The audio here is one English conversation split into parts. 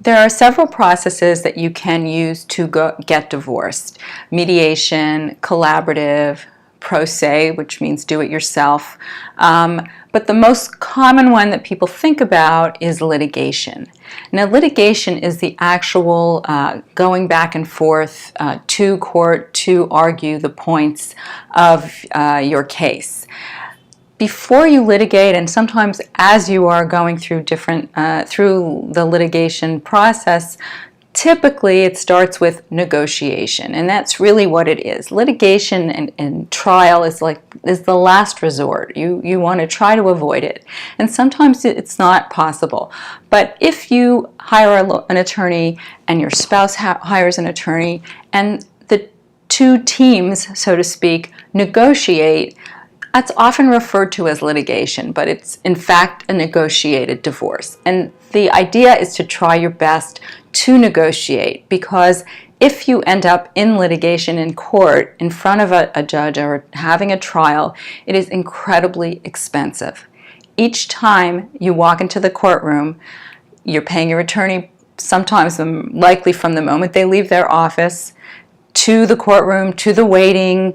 There are several processes that you can use to get divorced. Mediation, collaborative, pro se, which means do it yourself. But the most common one that people think about is litigation. Now, litigation is the actual going back and forth to court to argue the points of your case. Before you litigate, and sometimes as you are going through through the litigation process, typically it starts with negotiation, and that's really what it is. Litigation and trial is the last resort. You want to try to avoid it, and sometimes it's not possible. But if you hire an attorney and your spouse hires an attorney, and the two teams, so to speak, negotiate, that's often referred to as litigation, but it's in fact a negotiated divorce. And the idea is to try your best to negotiate, because if you end up in litigation in court in front of a judge or having a trial, it is incredibly expensive. Each time you walk into the courtroom, you're paying your attorney, sometimes likely from the moment they leave their office, to the courtroom, to waiting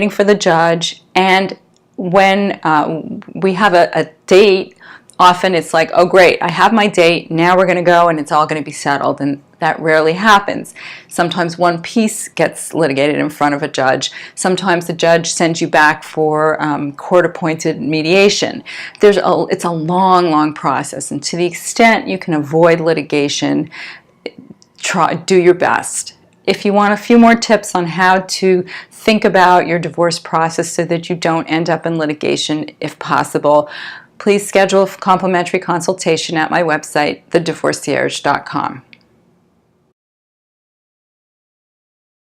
for the judge. And when we have a date, often it's like, oh great, I have my date, now we're going to go and it's all going to be settled, and that rarely happens. Sometimes one piece gets litigated in front of a judge. Sometimes the judge sends you back for court-appointed mediation. It's a long, long process, and to the extent you can avoid litigation, do your best. If you want a few more tips on how to think about your divorce process so that you don't end up in litigation if possible, please schedule a complimentary consultation at my website, thedivorcierge.com.